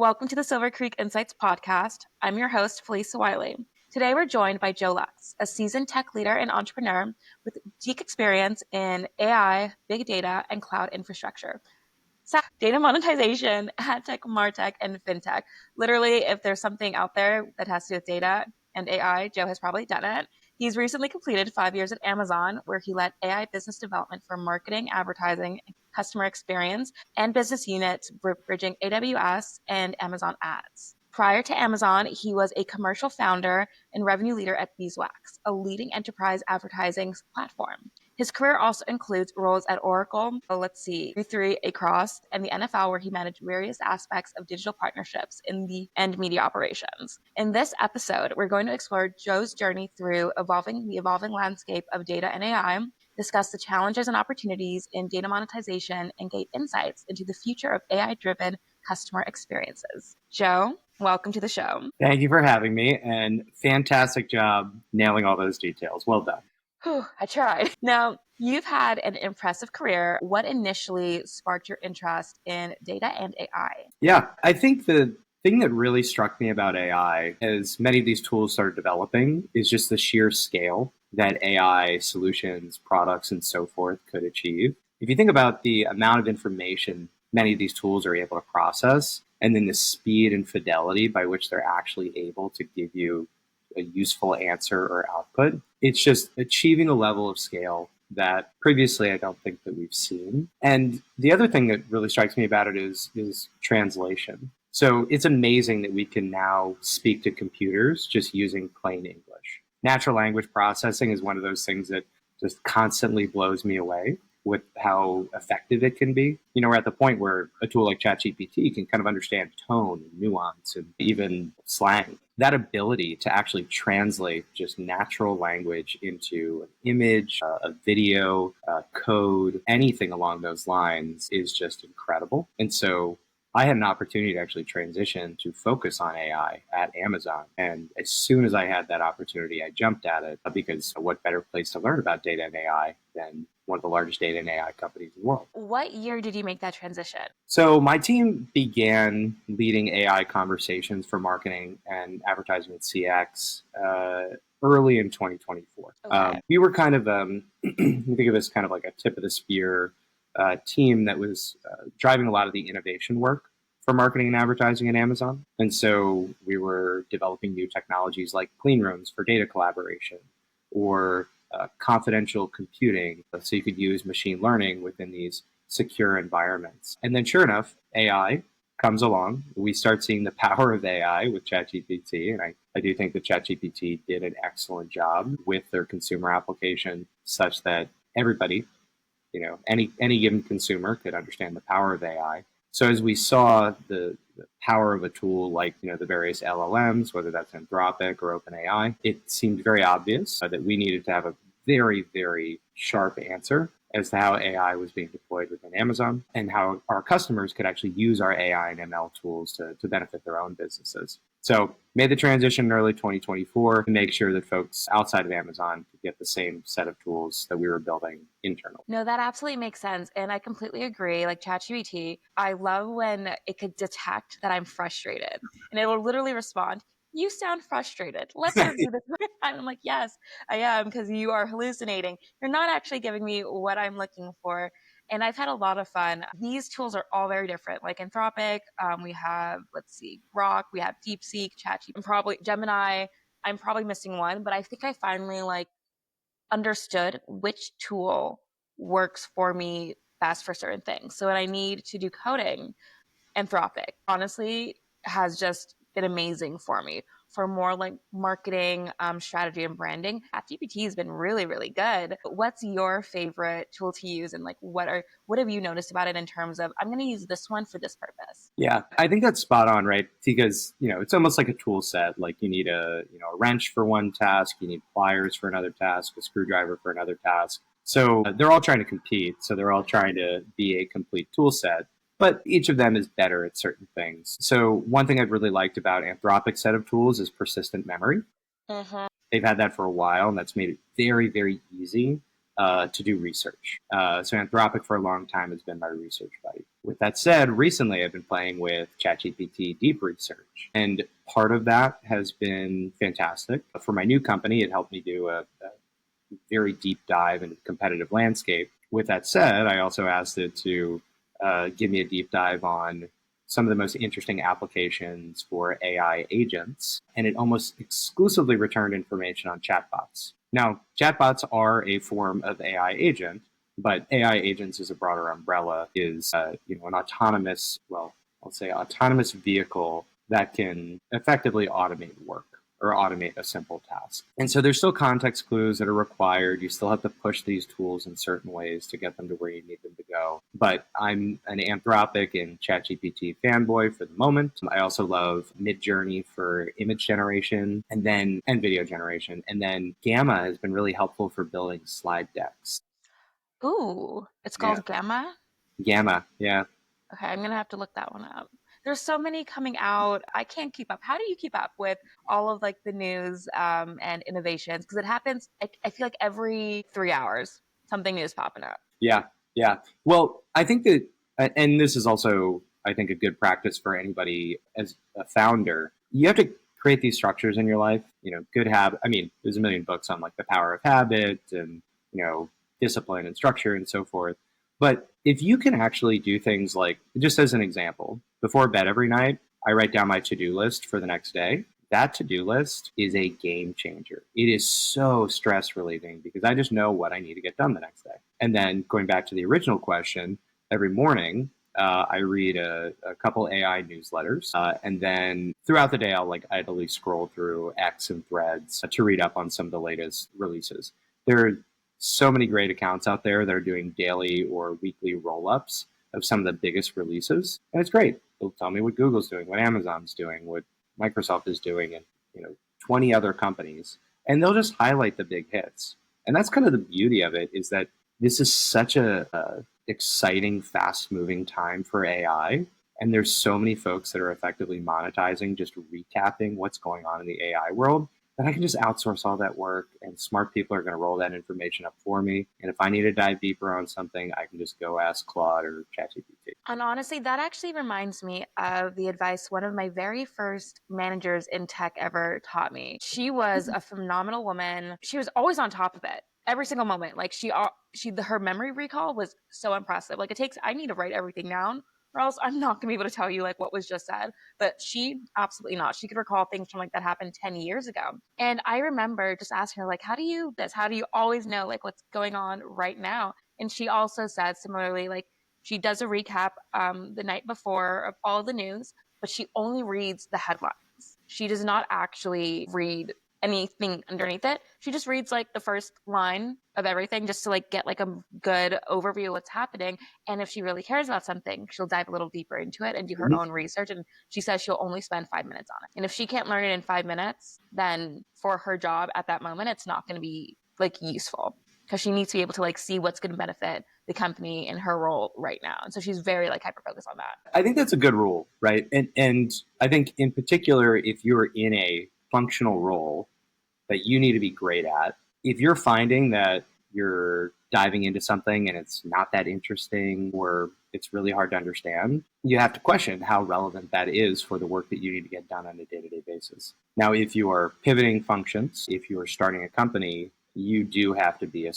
Welcome to the Silver Creek Insights podcast. I'm your host, Felicia Wiley. Today we're joined by Joe Lutz, a seasoned tech leader and entrepreneur with deep experience in AI, big data, and cloud infrastructure. Data monetization, ad tech, martech, and fintech. Literally, if there's something out there that has to do with data and AI, Joe has probably done it. He's recently completed 5 years at Amazon, where he led AI business development for marketing, advertising, customer experience, and business units bridging AWS and Amazon ads. Prior to Amazon, he was a commercial founder and revenue leader at Beeswax, a leading enterprise advertising platform. His career also includes roles at Oracle, Q3 Across, and the NFL, where he managed various aspects of digital partnerships and media operations. In this episode, we're going to explore Joe's journey through the evolving landscape of data and AI, discuss the challenges and opportunities in data monetization, and gain insights into the future of AI-driven customer experiences. Joe, welcome to the show. Thank you for having me, and fantastic job nailing all those details. Well done. I tried. Now, you've had an impressive career. What initially sparked your interest in data and AI? Yeah, I think the thing that really struck me about AI, as many of these tools started developing, is just the sheer scale that AI solutions, products, and so forth could achieve. If you think about the amount of information many of these tools are able to process, and then the speed and fidelity by which they're actually able to give you a useful answer or output, it's just achieving a level of scale that previously I don't think that we've seen. And the other thing that really strikes me about it is translation. So it's amazing that we can now speak to computers just using plain English. Natural language processing is one of those things that just constantly blows me away with how effective it can be. You know, we're at the point where a tool like ChatGPT can kind of understand tone, and nuance, and even slang. That ability to actually translate just natural language into an image, a video, code, anything along those lines is just incredible. And so I had an opportunity to actually transition to focus on AI at Amazon. And as soon as I had that opportunity, I jumped at it because what better place to learn about data and AI than one of the largest data and AI companies in the world. What year did you make that transition? So my team began leading AI conversations for marketing and advertising at CX early in 2024. Okay. We were kind of, think of this kind of like a tip of the spear team that was driving a lot of the innovation work for marketing and advertising at Amazon. And so we were developing new technologies like clean rooms for data collaboration, or confidential computing, so you could use machine learning within these secure environments. And then sure enough, AI comes along. We start seeing the power of AI with ChatGPT. And I do think that ChatGPT did an excellent job with their consumer application, such that everybody, any given consumer could understand the power of AI. So as we saw the power of a tool like, the various LLMs, whether that's Anthropic or OpenAI, it seemed very obvious that we needed to have a very, very sharp answer as to how AI was being deployed within Amazon and how our customers could actually use our AI and ML tools to benefit their own businesses. So made the transition in early 2024 to make sure that folks outside of Amazon could get the same set of tools that we were building internally. No, that absolutely makes sense. And I completely agree. Like ChatGPT, I love when it could detect that I'm frustrated and it will literally respond, "You sound frustrated. Let's review this." I'm like, yes, I am, because you are hallucinating. You're not actually giving me what I'm looking for. And I've had a lot of fun. These tools are all very different. Like Anthropic, we have, Grok, we have DeepSeek, ChatGPT, probably Gemini. I'm probably missing one, but I think I finally understood which tool works for me best for certain things. So when I need to do coding, Anthropic honestly has just been amazing for me. For more marketing, strategy, and branding, ChatGPT has been really, really good. What's your favorite tool to use, and what have you noticed about it in terms of, I'm going to use this one for this purpose? Yeah, I think that's spot on, right? Because it's almost like a tool set. Like you need a wrench for one task, you need pliers for another task, a screwdriver for another task. So they're all trying to compete. So they're all trying to be a complete tool set. But each of them is better at certain things. So one thing I've really liked about Anthropic's set of tools is persistent memory. Mm-hmm. They've had that for a while, and that's made it very, very easy to do research. So Anthropic for a long time has been my research buddy. With that said, recently I've been playing with ChatGPT Deep Research, and part of that has been fantastic. For my new company, it helped me do a very deep dive into the competitive landscape. With that said, I also asked it to give me a deep dive on some of the most interesting applications for AI agents, and it almost exclusively returned information on chatbots. Now, chatbots are a form of AI agent, but AI agents as a broader umbrella is an autonomous, well, I'll say autonomous vehicle that can effectively automate work or automate a simple task. And so there's still context clues that are required. You still have to push these tools in certain ways to get them to where you need them to go. But I'm an Anthropic and ChatGPT fanboy for the moment. I also love Midjourney for image generation and video generation. And then Gamma has been really helpful for building slide decks. Ooh, it's Yeah. called Gamma. Gamma, yeah. Okay, I'm gonna have to look that one up. There's so many coming out. I can't keep up. How do you keep up with all of like the news and innovations? Because it happens. I feel like every 3 hours something new is popping up. Yeah, yeah. Well, I think that, and this is also, I think, a good practice for anybody as a founder. You have to create these structures in your life. Good habit. I mean, there's a million books on like the power of habit and discipline and structure and so forth. But if you can actually do things like, just as an example, before bed every night, I write down my to-do list for the next day. That to-do list is a game changer. It is so stress relieving because I just know what I need to get done the next day. And then going back to the original question, every morning I read a couple AI newsletters, and then throughout the day I'll idly scroll through X and Threads to read up on some of the latest releases. There are so many great accounts out there that are doing daily or weekly roll-ups of some of the biggest releases, and it's great. They'll tell me what Google's doing, what Amazon's doing, what Microsoft is doing, and 20 other companies, and they'll just highlight the big hits. And that's kind of the beauty of it, is that this is such a exciting, fast-moving time for AI, and there's so many folks that are effectively monetizing, just recapping what's going on in the AI world, that I can just outsource all that work, and smart people are going to roll that information up for me. And if I need to dive deeper on something, I can just go ask Claude or ChatGPT. And honestly, that actually reminds me of the advice one of my very first managers in tech ever taught me. She was a phenomenal woman. She was always on top of it every single moment. Like her memory recall was so impressive. Like I need to write everything down, or else I'm not gonna be able to tell you like what was just said. But she absolutely not. She could recall things from like that happened 10 years ago. And I remember just asking her like, how do you always know like what's going on right now? And she also said similarly, like she does a recap the night before of all the news, but she only reads the headlines. She does not actually read anything underneath it. She just reads like the first line of everything just to like get like a good overview of what's happening. And if she really cares about something, she'll dive a little deeper into it and do her own research. And she says she'll only spend 5 minutes on it. And if she can't learn it in 5 minutes, then for her job at that moment, it's not going to be like useful, because she needs to be able to like see what's going to benefit the company in her role right now. And so she's very like hyper focused on that. I think that's a good rule, right? And I think in particular, if you're in a functional role that you need to be great at, if you're finding that you're diving into something and it's not that interesting or it's really hard to understand, you have to question how relevant that is for the work that you need to get done on a day-to-day basis. Now, if you are pivoting functions, if you are starting a company, you do have to be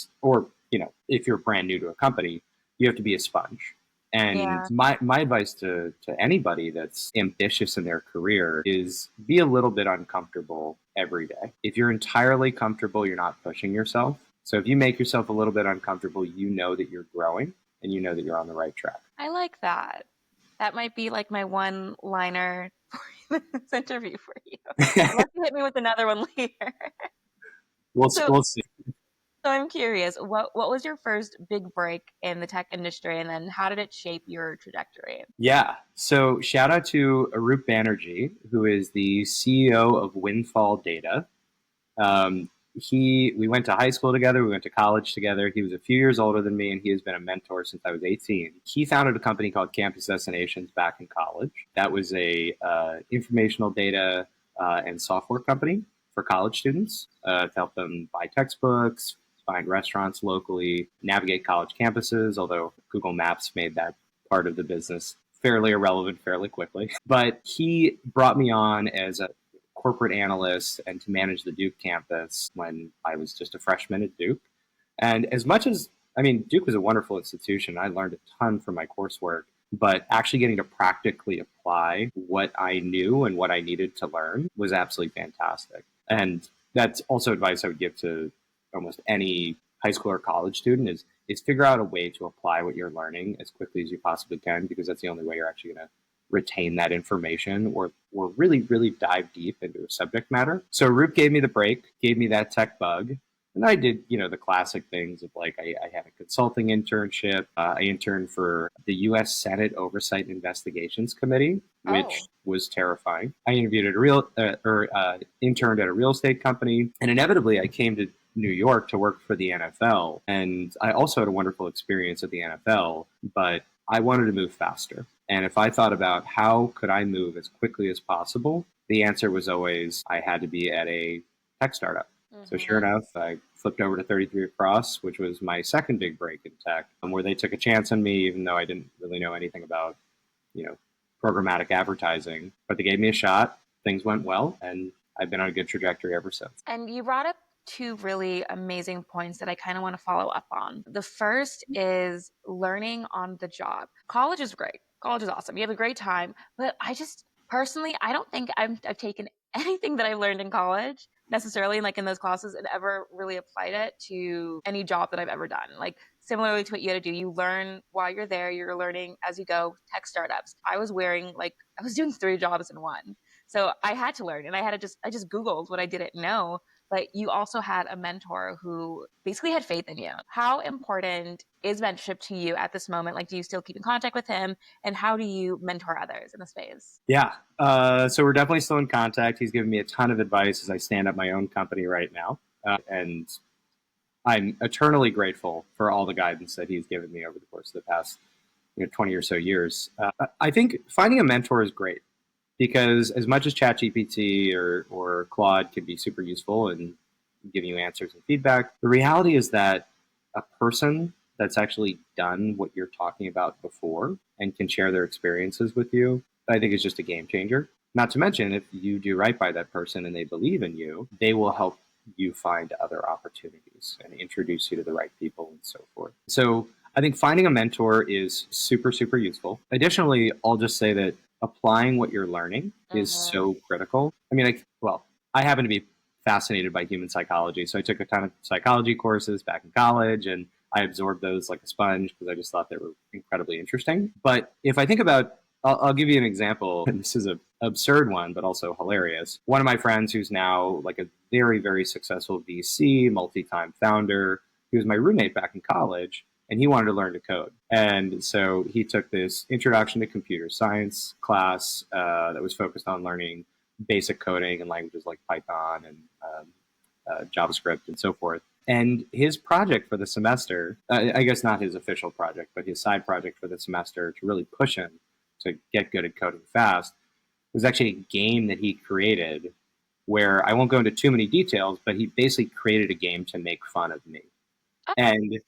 if you're brand new to a company, you have to be a sponge. And Yeah. my advice to anybody that's ambitious in their career is be a little bit uncomfortable every day. If you're entirely comfortable, you're not pushing yourself. So if you make yourself a little bit uncomfortable, you know that you're growing and you know that you're on the right track. I like that. That might be like my one liner for this interview for you. Unless you hit me with another one later. So We'll see. so I'm curious, what was your first big break in the tech industry, and then how did it shape your trajectory? Yeah. So shout out to Arup Banerjee, who is the CEO of Windfall Data. We went to high school together. We went to college together. He was a few years older than me, and he has been a mentor since I was 18. He founded a company called Campus Destinations back in college. That was a informational data and software company for college students to help them buy textbooks, find restaurants locally, navigate college campuses, although Google Maps made that part of the business fairly irrelevant fairly quickly. But he brought me on as a corporate analyst and to manage the Duke campus when I was just a freshman at Duke. And as much as, I mean, Duke was a wonderful institution. I learned a ton from my coursework, but actually getting to practically apply what I knew and what I needed to learn was absolutely fantastic. And that's also advice I would give to almost any high school or college student is figure out a way to apply what you're learning as quickly as you possibly can, because that's the only way you're actually going to retain that information or really, really dive deep into a subject matter. So Roop gave me the break, gave me that tech bug. And I did, the classic things of like I had a consulting internship. I interned for the U.S. Senate Oversight and Investigations Committee, which Oh. was terrifying. I interviewed at interned at a real estate company, and inevitably I came to New York to work for the NFL. And I also had a wonderful experience at the NFL, but I wanted to move faster. And if I thought about how could I move as quickly as possible, the answer was always I had to be at a tech startup. So sure Mm-hmm. enough, I flipped over to 33 Across, which was my second big break in tech, where they took a chance on me, even though I didn't really know anything about, you know, programmatic advertising. But they gave me a shot. Things went well, and I've been on a good trajectory ever since. And you brought up two really amazing points that I kind of want to follow up on. The first is learning on the job. College is great. College is awesome. You have a great time. But I just personally, I don't think I've taken anything that I learned in college necessarily like in those classes and ever really applied it to any job that I've ever done. Like similarly to what you had to do, you learn while you're there, you're learning as you go, tech startups. I was doing three jobs in one. So I had to learn and I just Googled what I didn't know, but you also had a mentor who basically had faith in you. How important is mentorship to you at this moment? Like, do you still keep in contact with him? And how do you mentor others in this phase? Yeah. So we're definitely still in contact. He's given me a ton of advice as I stand up my own company right now. And I'm eternally grateful for all the guidance that he's given me over the course of the past 20 or so years. I think finding a mentor is great because as much as ChatGPT or Claude can be super useful in giving you answers and feedback, the reality is that a person that's actually done what you're talking about before and can share their experiences with you, I think is just a game changer. Not to mention, if you do right by that person and they believe in you, they will help you find other opportunities and introduce you to the right people and so forth. So I think finding a mentor is super, super useful. Additionally, I'll just say that applying what you're learning is Mm-hmm. so critical. I mean, I happen to be fascinated by human psychology. So I took a ton of psychology courses back in college and I absorbed those like a sponge because I just thought they were incredibly interesting. But if I think about, I'll give you an example. And this is an absurd one, but also hilarious. One of my friends who's now like a very, very successful VC, multi-time founder, he was my roommate back in college and he wanted to learn to code. And so he took this introduction to computer science class that was focused on learning basic coding and languages like Python and JavaScript and so forth. And his project for the semester, I guess not his official project, but his side project for the semester to really push him to get good at coding fast was actually a game that he created where I won't go into too many details, but he basically created a game to make fun of me. Oh. And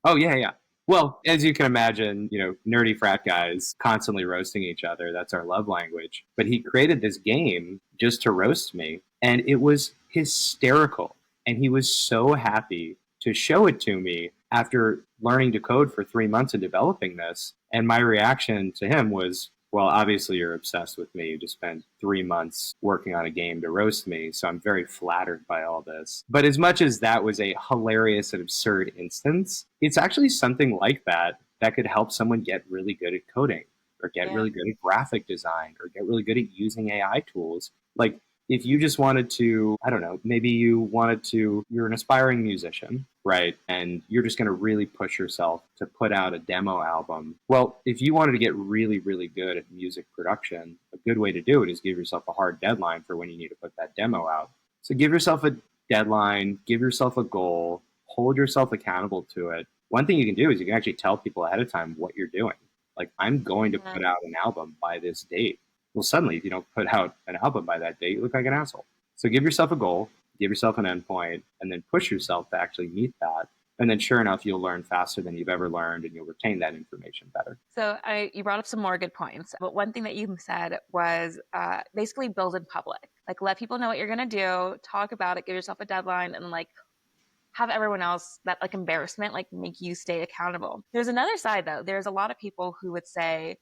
oh yeah, yeah. Well, as you can imagine, nerdy frat guys constantly roasting each other. That's our love language. But he created this game just to roast me, and it was hysterical. And he was so happy to show it to me after learning to code for 3 months and developing this. And my reaction to him was, well, obviously you're obsessed with me. You just spent 3 months working on a game to roast me. So I'm very flattered by all this. But as much as that was a hilarious and absurd instance, it's actually something like that could help someone get really good at coding or get Yeah. really good at graphic design or get really good at using AI tools. Like if you just wanted to, I don't know, maybe you're an aspiring musician, right? And you're just going to really push yourself to put out a demo album. Well, if you wanted to get really, really good at music production, a good way to do it is give yourself a hard deadline for when you need to put that demo out. So give yourself a deadline, give yourself a goal, hold yourself accountable to it. One thing you can do is you can actually tell people ahead of time what you're doing. Like, I'm going to put Mhm. out an album by this date. Well, suddenly, if you don't put out an album by that date, you look like an asshole. So give yourself a goal, give yourself an endpoint, and then push yourself to actually meet that. And then sure enough, you'll learn faster than you've ever learned and you'll retain that information better. So you brought up some more good points, but one thing that you said was basically build in public. Like let people know what you're gonna do, talk about it, give yourself a deadline, and like have everyone else that like embarrassment like make you stay accountable. There's another side though. There's a lot of people who would say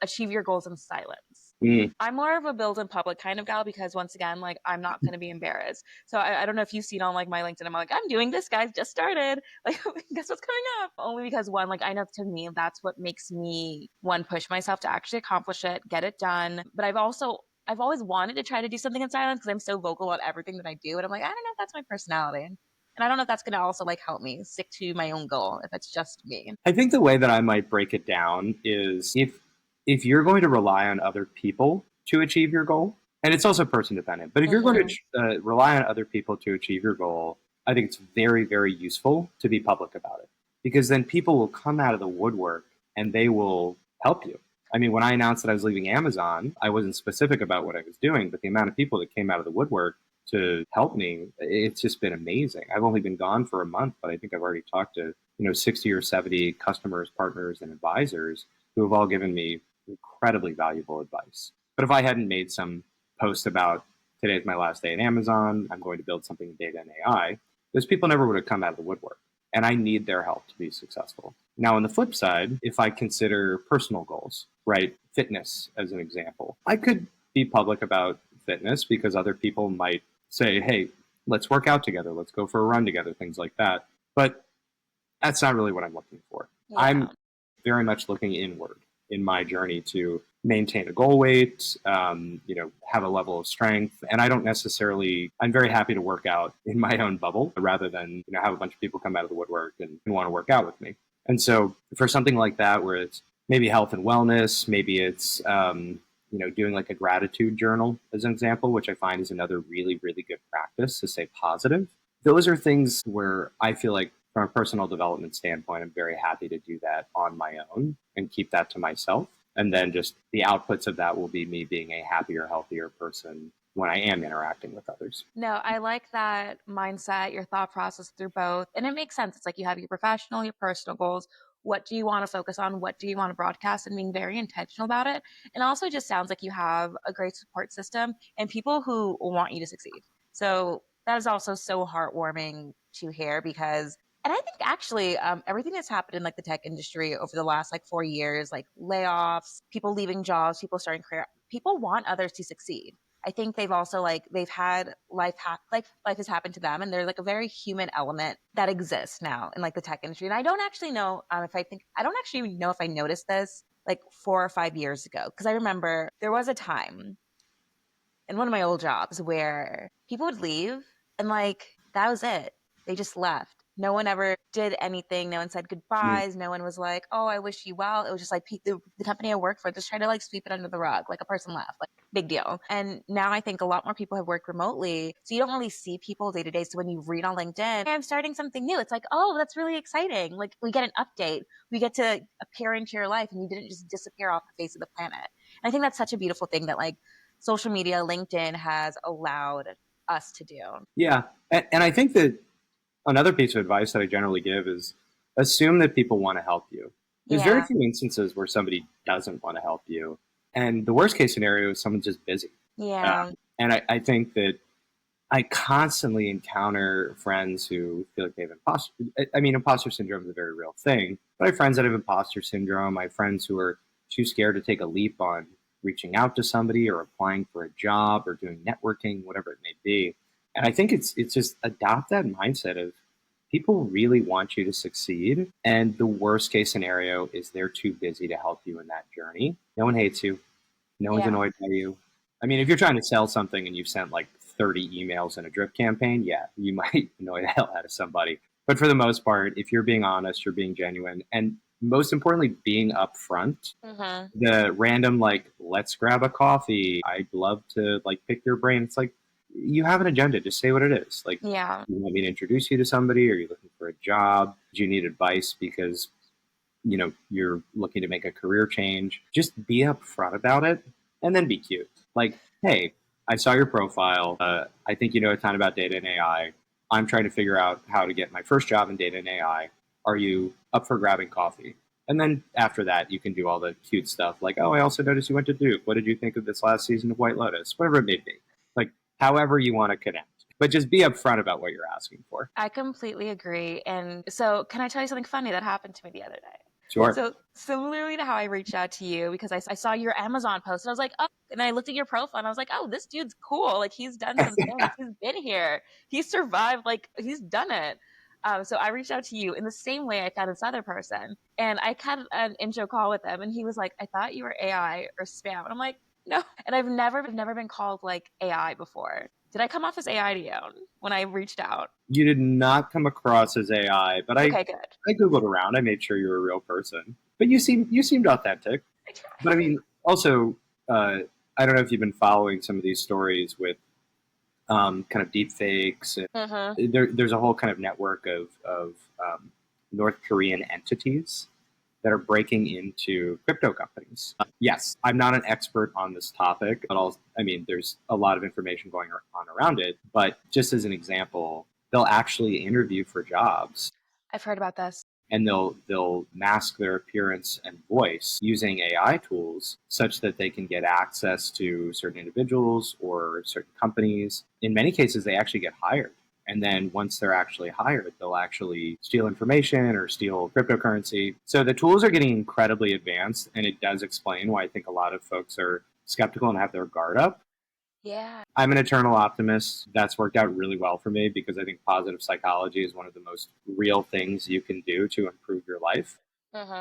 achieve your goals in silence. Mm. I'm more of a build in public kind of gal because once again, like I'm not going to be embarrassed. So I don't know if you've seen on like my LinkedIn, I'm like, I'm doing this, guys, just started. Like, guess what's coming up? Only because one, like I know to me, that's what makes me one push myself to actually accomplish it, get it done. But I've always wanted to try to do something in silence because I'm so vocal about everything that I do. And I'm like, I don't know if that's my personality. And I don't know if that's going to also like help me stick to my own goal if it's just me. I think the way that I might break it down is if you're going to rely on other people to achieve your goal, and it's also person dependent, but if you're going Mm-hmm. to rely on other people to achieve your goal, I think it's very, very useful to be public about it because then people will come out of the woodwork and they will help you. I mean, when I announced that I was leaving Amazon, I wasn't specific about what I was doing, but the amount of people that came out of the woodwork to help me, it's just been amazing. I've only been gone for a month, but I think I've already talked to 60 or 70 customers, partners, and advisors who have all given me incredibly valuable advice. But if I hadn't made some post about today's my last day at Amazon, I'm going to build something in data and AI, those people never would have come out of the woodwork. And I need their help to be successful. Now, on the flip side, if I consider personal goals, right, fitness as an example, I could be public about fitness because other people might say, hey, let's work out together, let's go for a run together, things like that. But that's not really what I'm looking for. I'm Yeah. very much looking inward in my journey to maintain a goal weight, have a level of strength. And I don't necessarily, I'm very happy to work out in my own bubble rather than, have a bunch of people come out of the woodwork and want to work out with me. And so for something like that, where it's maybe health and wellness, maybe it's, doing like a gratitude journal as an example, which I find is another really, really good practice to stay positive. Those are things where I feel like from a personal development standpoint, I'm very happy to do that on my own and keep that to myself. And then just the outputs of that will be me being a happier, healthier person when I am interacting with others. No, I like that mindset, your thought process through both. And it makes sense. It's like you have your professional, your personal goals. What do you want to focus on? What do you want to broadcast? And being very intentional about it. And also just sounds like you have a great support system and people who want you to succeed. So that is also so heartwarming to hear because and I think actually everything that's happened in like the tech industry over the last like 4 years, like layoffs, people leaving jobs, people starting career, people want others to succeed. I think they've also like they've had like life has happened to them, and there's like a very human element that exists now in like the tech industry. And I don't actually know if I don't actually know if I noticed this like 4 or 5 years ago because I remember there was a time in one of my old jobs where people would leave and like that was it. They just left. No one ever did anything. No one said Mm. goodbyes. No one was like, "Oh, I wish you well." It was just like the company I work for just tried to like sweep it under the rug, like a person left, like big deal. And now I think a lot more people have worked remotely, so you don't really see people day to day. So when you read on LinkedIn, "Hey, I'm starting something new," it's like, "Oh, that's really exciting!" Like we get an update, we get to appear into your life, and you didn't just disappear off the face of the planet. And I think that's such a beautiful thing that like social media, LinkedIn has allowed us to do. Yeah. And I think that another piece of advice that I generally give is assume that people want to help you. There's very Yeah. few instances where somebody doesn't want to help you. And the worst case scenario is someone's just busy. Yeah. And I think that I constantly encounter friends who feel like they have imposter. I mean, imposter syndrome is a very real thing. But I have friends that have imposter syndrome. I have friends who are too scared to take a leap on reaching out to somebody or applying for a job or doing networking, whatever it may be. And I think it's just adopt that mindset of people really want you to succeed. And the worst case scenario is they're too busy to help you in that journey. No one hates you. No one's Yeah. annoyed by you. I mean, if you're trying to sell something and you've sent like 30 emails in a drip campaign, yeah, you might annoy the hell out of somebody. But for the most part, if you're being honest, you're being genuine, and most importantly, being upfront, Mm-hmm. the random, like, let's grab a coffee, I'd love to, like, pick your brain. It's like, you have an agenda. Just say what it is. Like, Yeah. you want me to introduce you to somebody? Are you looking for a job? Do you need advice because you're looking to make a career change? Just be upfront about it and then be cute. Like, hey, I saw your profile. I think you know a ton about data and AI. I'm trying to figure out how to get my first job in data and AI. Are you up for grabbing coffee? And then after that, you can do all the cute stuff like, oh, I also noticed you went to Duke. What did you think of this last season of White Lotus? Whatever it may be. Like, however you want to connect. But just be upfront about what you're asking for. I completely agree. And so, can I tell you something funny that happened to me the other day? Sure. So, similarly to how I reached out to you, because I saw your Amazon post and I was like, oh, and I looked at your profile and I was like, oh, this dude's cool. Like, he's done some things. He's been here. He's survived. Like, he's done it. So I reached out to you in the same way I found this other person. And I had an intro call with him and he was like, I thought you were AI or spam. And I'm like, no. And I've never been called like AI before. Did I come off as AI to you when I reached out? You did not come across as AI, but Okay, good. I googled around. I made sure you were a real person. But you seemed authentic. I But I tried. mean, also, I don't know if you've been following some of these stories with kind of deep fakes. Mm-hmm. There's a whole kind of network of North Korean entities that are breaking into crypto companies. Yes, I'm not an expert on this topic, but I mean, there's a lot of information going on around it. But just as an example, they'll actually interview for jobs I've heard about this. and they'll mask their appearance and voice using AI tools such that they can get access to certain individuals or certain companies. In many cases, they actually get hired. And then once they're actually hired, they'll actually steal information or steal cryptocurrency. So the tools are getting incredibly advanced, and it does explain why I think a lot of folks are skeptical and have their guard up. Yeah. I'm an eternal optimist. That's worked out really well for me because I think positive psychology is one of the most real things you can do to improve your life. Mm-hmm.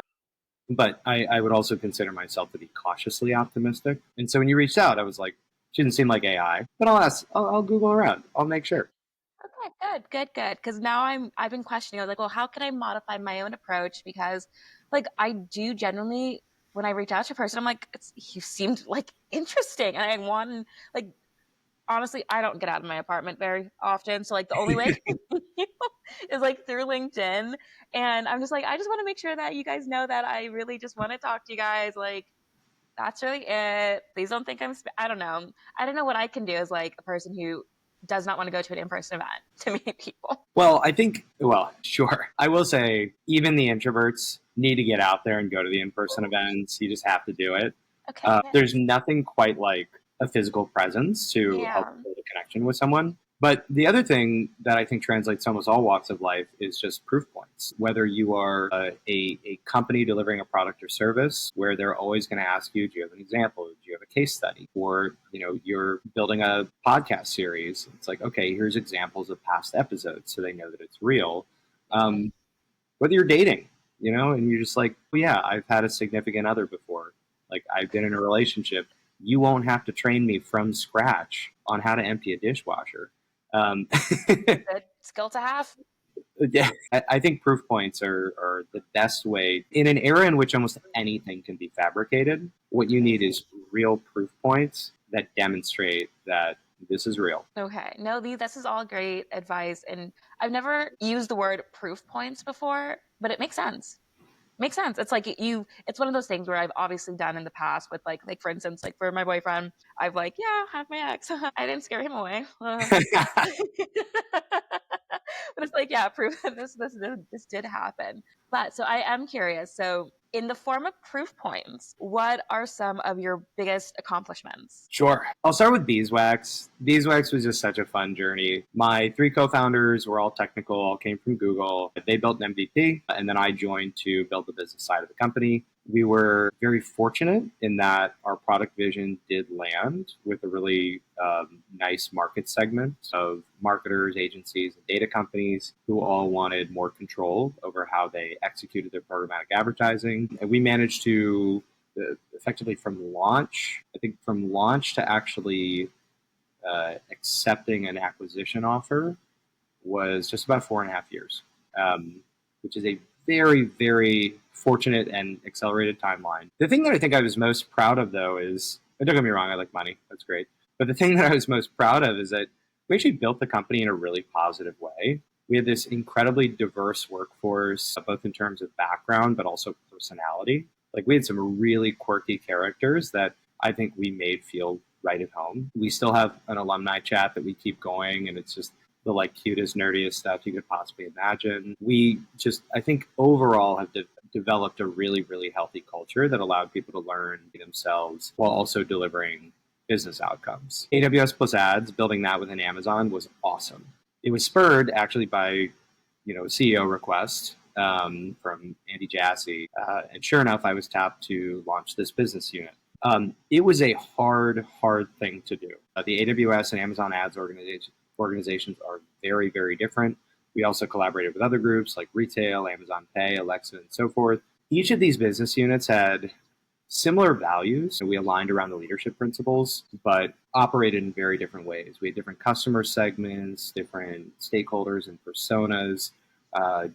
But I would also consider myself to be cautiously optimistic. And so when you reached out, I was like, she didn't seem like AI, but I'll Google around. I'll make sure. Okay, good. Because now I've been questioning. I was like, well, how can I modify my own approach? Because, like, I do genuinely when I reach out to a person, I'm like, you seemed like interesting, and I want like honestly, I don't get out of my apartment very often. So like the only way I can meet you is like through LinkedIn. And I'm just like, I just want to make sure that you guys know that I really just want to talk to you guys. Like that's really it. Please don't think I don't know. I don't know what I can do as like a person who does not want to go to an in-person event to meet people. Sure. I will say, even the introverts need to get out there and go to the in person events. You just have to do it. Okay, There's good. nothing quite like a physical presence to help Yeah. build a connection with someone. But the other thing that I think translates to almost all walks of life is just proof points. Whether you are a company delivering a product or service, where they're always going to ask you, do you have an example? Do you have a case study? Or, you're building a podcast series. It's like, okay, here's examples of past episodes so they know that it's real. Um, whether you're dating, and you're just like, well, yeah, I've had a significant other before. Like, I've been in a relationship. You won't have to train me from scratch on how to empty a dishwasher. Um, Good skill to have. yeah, I think proof points are the best way. In an era in which almost anything can be fabricated, what you need is real proof points that demonstrate that this is real. Okay. No, this is all great advice. And I've never used the word proof points before, but it makes sense. Makes sense. It's like it's one of those things where I've obviously done in the past with like for instance, like for my boyfriend, I've like, yeah, have my ex. I didn't scare him away. But it's like, yeah, proof that this did happen. But so I am curious. So in the form of proof points, what are some of your biggest accomplishments? Sure. I'll start with Beeswax. Beeswax was just such a fun journey. My three co founders were all technical, all came from Google. They built an MVP, and then I joined to build the business side of the company. We were very fortunate in that our product vision did land with a really nice market segment of marketers, agencies, and data companies who all wanted more control over how they executed their programmatic advertising. And we managed to effectively from launch to actually accepting an acquisition offer was just about 4.5 years, which is a very, very fortunate and accelerated timeline. The thing that I think I was most proud of, though, is don't get me wrong, I like money. That's great. But the thing that I was most proud of is that we actually built the company in a really positive way. We had this incredibly diverse workforce, both in terms of background, but also personality. Like we had some really quirky characters that I think we made feel right at home. We still have an alumni chat that we keep going, and it's just the cutest, nerdiest stuff you could possibly imagine. We just, I think, overall have developed a really, really healthy culture that allowed people to learn themselves while also delivering business outcomes. AWS plus ads, building that within Amazon was awesome. It was spurred actually by a CEO request from Andy Jassy. And sure enough, I was tapped to launch this business unit. It was a hard thing to do. The AWS and Amazon ads organizations are very, very different. We also collaborated with other groups like retail, Amazon Pay, Alexa, and so forth. Each of these business units had similar values. We aligned around the leadership principles, but operated in very different ways. We had different customer segments, different stakeholders and personas,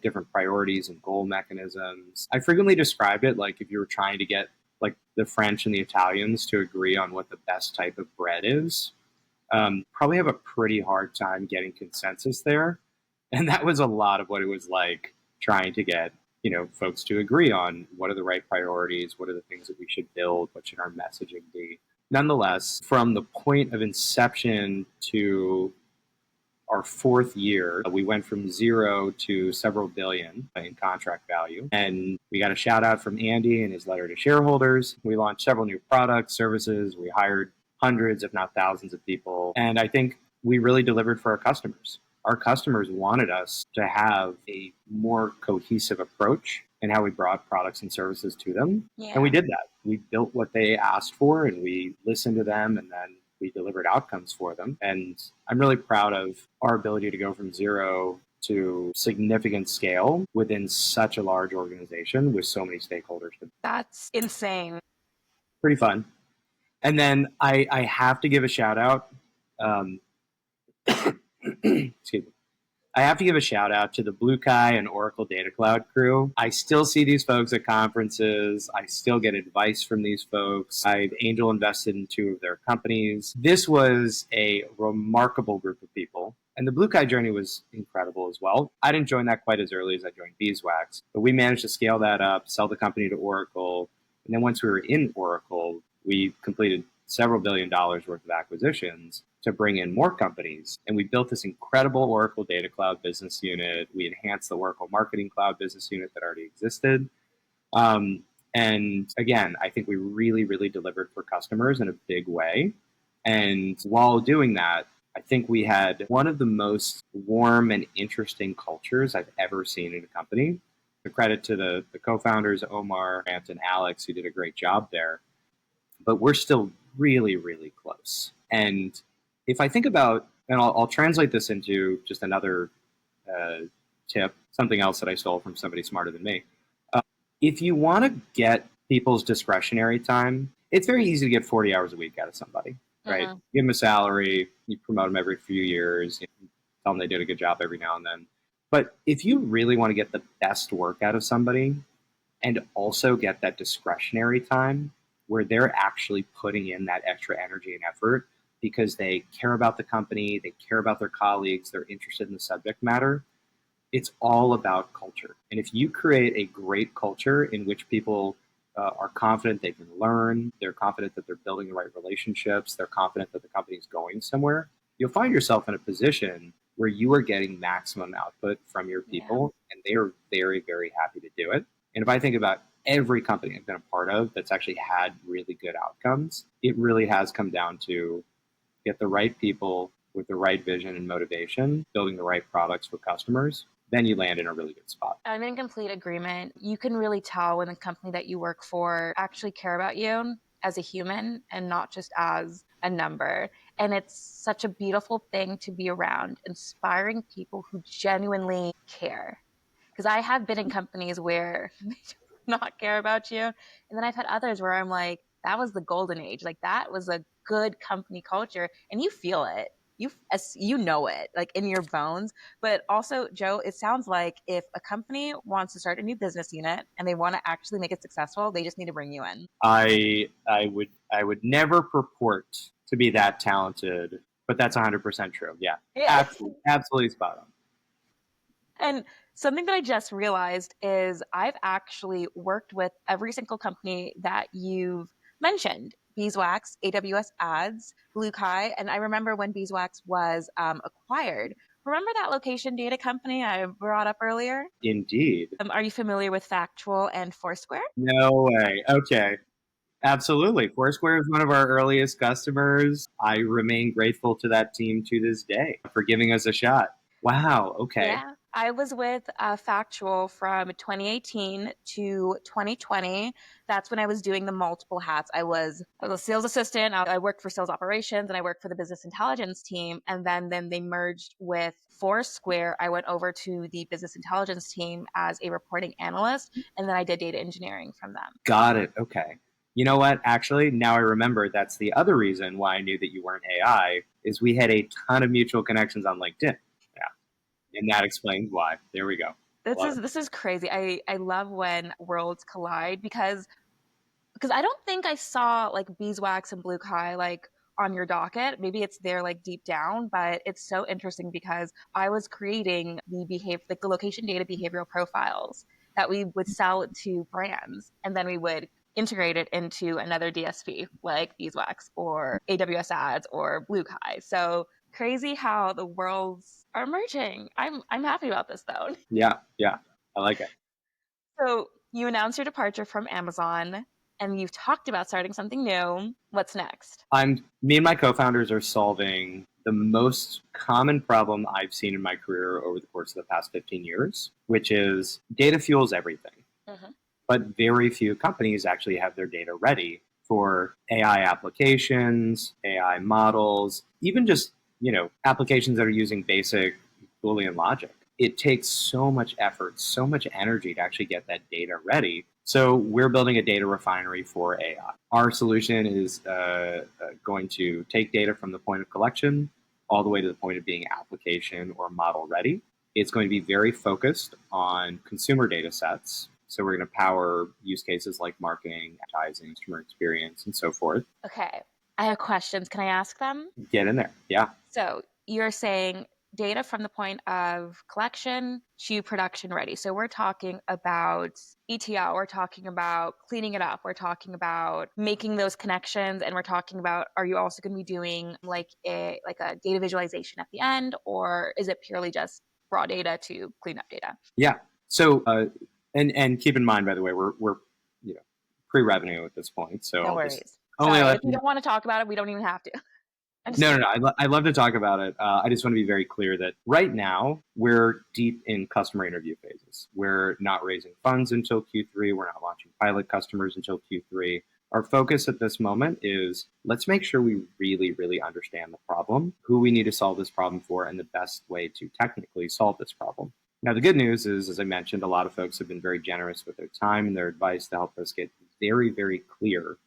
different priorities and goal mechanisms. I frequently described it like if you were trying to get the French and the Italians to agree on what the best type of bread is. Probably have a pretty hard time getting consensus there. And that was a lot of what it was like trying to get folks to agree on what are the right priorities, what are the things that we should build, what should our messaging be. Nonetheless, from the point of inception to our fourth year, we went from zero to several billion in contract value. And we got a shout out from Andy in his letter to shareholders. We launched several new products, services. We hired hundreds, if not thousands of people. And I think we really delivered for our customers. Our customers wanted us to have a more cohesive approach in how we brought products and services to them. Yeah. And we did that. We built what they asked for and we listened to them, and then we delivered outcomes for them. And I'm really proud of our ability to go from zero to significant scale within such a large organization with so many stakeholders. That's insane. Pretty fun. And then I have to give a shout out. Excuse me. I have to give a shout out to the Blue Kai and Oracle Data Cloud crew. I still see these folks at conferences. I still get advice from these folks. I've angel invested in two of their companies. This was a remarkable group of people. And the Blue Kai journey was incredible as well. I didn't join that quite as early as I joined Beeswax, but we managed to scale that up, sell the company to Oracle. And then once we were in Oracle, we completed several $1 billion worth of acquisitions to bring in more companies. And we built this incredible Oracle Data Cloud business unit. We enhanced the Oracle Marketing Cloud business unit that already existed. And again, I think we really, really delivered for customers in a big way. And while doing that, I think we had one of the most warm and interesting cultures I've ever seen in a company. The credit to the co-founders, Omar, Grant, and Alex, who did a great job there. But we're still really, really close. And if I think about, and I'll translate this into just another tip, something else that I stole from somebody smarter than me. If you want to get people's discretionary time, it's very easy to get 40 hours a week out of somebody, right? Uh-huh. Give them a salary, you promote them every few years, tell them they did a good job every now and then. But if you really want to get the best work out of somebody and also get that discretionary time where they're actually putting in that extra energy and effort because they care about the company, they care about their colleagues, they're interested in the subject matter, it's all about culture. And if you create a great culture in which people are confident they can learn, they're confident that they're building the right relationships, they're confident that the company's going somewhere, you'll find yourself in a position where you are getting maximum output from your people, and they are very, very happy to do it. And if I think about every company I've been a part of that's actually had really good outcomes, it really has come down to get the right people with the right vision and motivation, building the right products for customers, then you land in a really good spot. I'm in complete agreement. You can really tell when the company that you work for actually care about you as a human and not just as a number. And it's such a beautiful thing to be around, inspiring people who genuinely care. Because I have been in companies where they do not care about you. And then I've had others where I'm like, that was the golden age. Like that was a good company culture. And you feel it. You know it like in your bones. But also, Joe, it sounds like if a company wants to start a new business unit and they want to actually make it successful, they just need to bring you in. I would never purport to be that talented, but that's 100% true. Yeah, absolutely spot on. And something that I just realized is I've actually worked with every single company that you've mentioned. Beeswax, AWS Ads, Bluekai, and I remember when Beeswax was acquired. Remember that location data company I brought up earlier? Indeed. Are you familiar with Factual and Foursquare? No way. Okay. Absolutely. Foursquare is one of our earliest customers. I remain grateful to that team to this day for giving us a shot. Wow. Okay. Yeah, I was with Factual from 2018 to 2020. That's when I was doing the multiple hats. I was a sales assistant. I worked for sales operations and I worked for the business intelligence team. And then they merged with Foursquare. I went over to the business intelligence team as a reporting analyst, and then I did data engineering from them. Got it. Okay. You know what? Actually, now I remember that's the other reason why I knew that you weren't AI is we had a ton of mutual connections on LinkedIn. Yeah. And that explains why. There we go. This Love is it. this is crazy. I love when worlds collide because I don't think I saw like beeswax and blue kai like on your docket. Maybe it's there like deep down, but it's so interesting because I was creating the behavior, like the location data behavioral profiles that we would sell to brands, and then we would integrate it into another DSP like beeswax or AWS ads or blue kai. So crazy how the worlds are merging. I'm happy about this though. Yeah. Yeah. I like it. So you announced your departure from Amazon and you've talked about starting something new. What's next? Me and my co-founders are solving the most common problem I've seen in my career over the course of the past 15 years, which is data fuels everything. Mhm. But very few companies actually have their data ready for AI applications, AI models, even just, applications that are using basic Boolean logic. It takes so much effort, so much energy to actually get that data ready. So we're building a data refinery for AI. Our solution is going to take data from the point of collection all the way to the point of being application or model ready. It's going to be very focused on consumer data sets. So we're going to power use cases like marketing, advertising, customer experience, and so forth. Okay. I have questions. Can I ask them? Get in there. Yeah. So you're saying data from the point of collection to production ready. So we're talking about ETL, we're talking about cleaning it up, we're talking about making those connections, and we're talking about are you also going to be doing like a data visualization at the end, or is it purely just raw data to clean up data? Yeah. So, and keep in mind, by the way, we're you know pre-revenue at this point, so No I'll just worries. only Sorry, let if you don't want to talk about it, we don't even have to. I'm just no, no, kidding. no. I love to talk about it. I just want to be very clear that right now we're deep in customer interview phases. We're not raising funds until Q3. We're not launching pilot customers until Q3. Our focus at this moment is let's make sure we really, really understand the problem, who we need to solve this problem for, and the best way to technically solve this problem. Now, the good news is, as I mentioned, a lot of folks have been very generous with their time and their advice to help us get very, very clear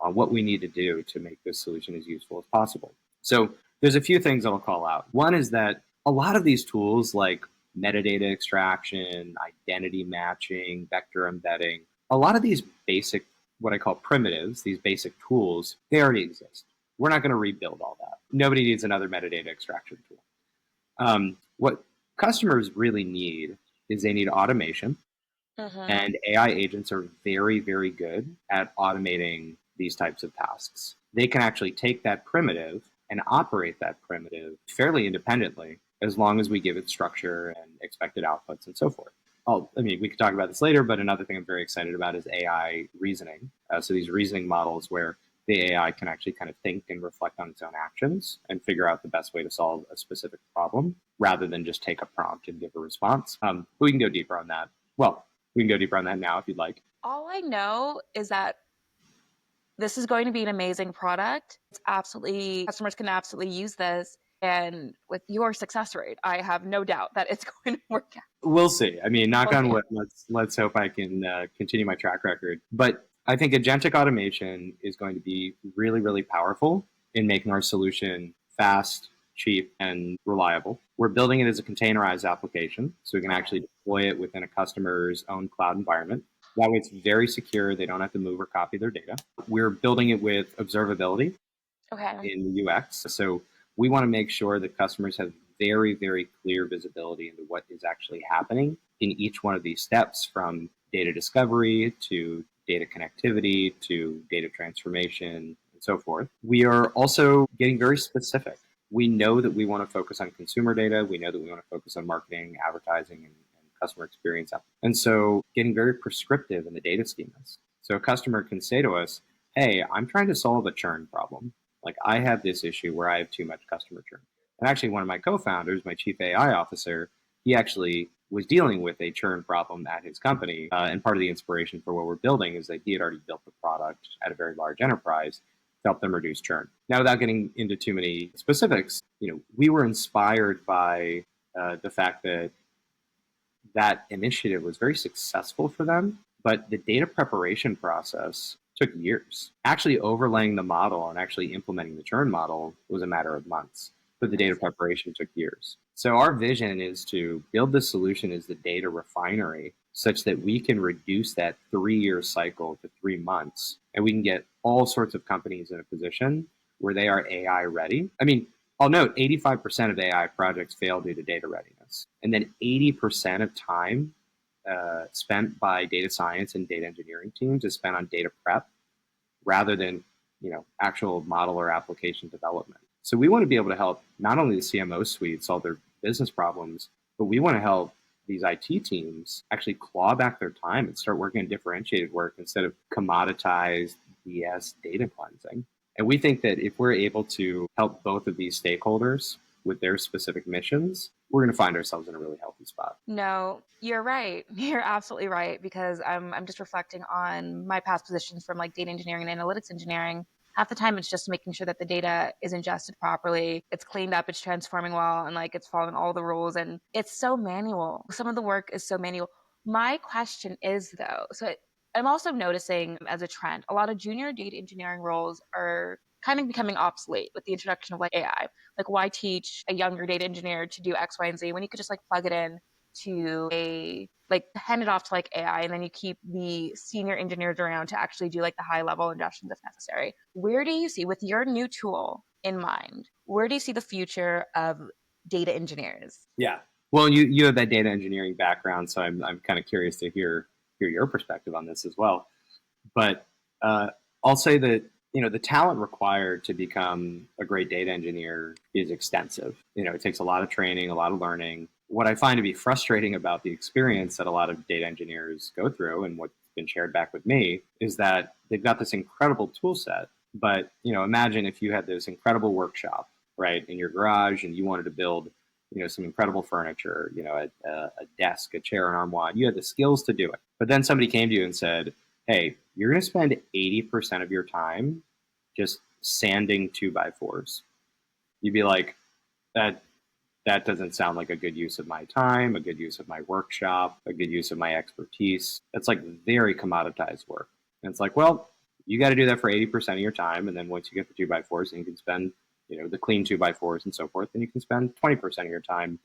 on what we need to do to make this solution as useful as possible. So there's a few things I'll call out. One is that a lot of these tools like metadata extraction, identity matching, vector embedding, a lot of these basic, what I call primitives, these basic tools, they already exist. We're not going to rebuild all that. Nobody needs another metadata extraction tool. What customers really need is they need automation, Mm-hmm. and AI agents are very, very good at automating these types of tasks. They can actually take that primitive and operate that primitive fairly independently as long as we give it structure and expected outputs and so forth. We could talk about this later, but another thing I'm very excited about is AI reasoning. So these reasoning models where the AI can actually kind of think and reflect on its own actions and figure out the best way to solve a specific problem rather than just take a prompt and give a response. We can go deeper on that. Well, we can go deeper on that now if you'd like. All I know is that this is going to be an amazing product. It's absolutely, customers can absolutely use this. And with your success rate, I have no doubt that it's going to work out. We'll see. I mean, knock We'll on see. wood. Let's hope I can continue my track record. But I think agentic automation is going to be really, really powerful in making our solution fast, cheap, and reliable. We're building it as a containerized application, so we can actually deploy it within a customer's own cloud environment. That way, it's very secure. They don't have to move or copy their data. We're building it with observability Okay. in the UX. So we want to make sure that customers have very, very clear visibility into what is actually happening in each one of these steps, from data discovery to data connectivity to data transformation and so forth. We are also getting very specific. We know that we want to focus on consumer data. We know that we want to focus on marketing, advertising, and customer experience. And so getting very prescriptive in the data schemas. So a customer can say to us, hey, I'm trying to solve a churn problem. Like I have this issue where I have too much customer churn. And actually one of my co-founders, my chief AI officer, he actually was dealing with a churn problem at his company. And part of the inspiration for what we're building is that he had already built the product at a very large enterprise to help them reduce churn. Now, without getting into too many specifics, we were inspired by the fact that that initiative was very successful for them, but the data preparation process took years. Actually overlaying the model and actually implementing the churn model was a matter of months, but the data preparation took years. So our vision is to build the solution as the data refinery such that we can reduce that 3-year cycle to 3 months, and we can get all sorts of companies in a position where they are AI ready. I mean, I'll note 85% of AI projects fail due to data readiness. And then 80% of time spent by data science and data engineering teams is spent on data prep rather than actual model or application development. So we want to be able to help not only the CMO suite solve their business problems, but we want to help these IT teams actually claw back their time and start working on differentiated work instead of commoditized BS data cleansing. And we think that if we're able to help both of these stakeholders with their specific missions, we're going to find ourselves in a really healthy spot. No, you're right. You're absolutely right, because I'm just reflecting on my past positions from like data engineering and analytics engineering. Half the time it's just making sure that the data is ingested properly, it's cleaned up, it's transforming well, and like it's following all the rules. And it's so manual. Some of the work is so manual. My question is though, I'm also noticing as a trend, a lot of junior data engineering roles are kind of becoming obsolete with the introduction of like AI. Like, why teach a younger data engineer to do X, Y, and Z when you could just like plug it in to hand it off to like AI, and then you keep the senior engineers around to actually do like the high level ingestions if necessary. Where do you see, with your new tool in mind, where do you see the future of data engineers? Yeah. Well, you have that data engineering background, so I'm kind of curious to hear your perspective on this as well. But I'll say that the talent required to become a great data engineer is extensive. It takes a lot of training, a lot of learning. What I find to be frustrating about the experience that a lot of data engineers go through, and what's been shared back with me, is that they've got this incredible tool set. But imagine if you had this incredible workshop right in your garage, and you wanted to build some incredible furniture, a desk, a chair, an armoire. You had the skills to do it. But then somebody came to you and said, hey, you're going to spend 80% of your time just sanding 2x4s. You'd be like, that doesn't sound like a good use of my time, a good use of my workshop, a good use of my expertise. That's like very commoditized work. And it's like, well, you got to do that for 80% of your time. And then once you get the 2x4s, and you can spend, the clean 2x4s and so forth, then you can spend 20% of your time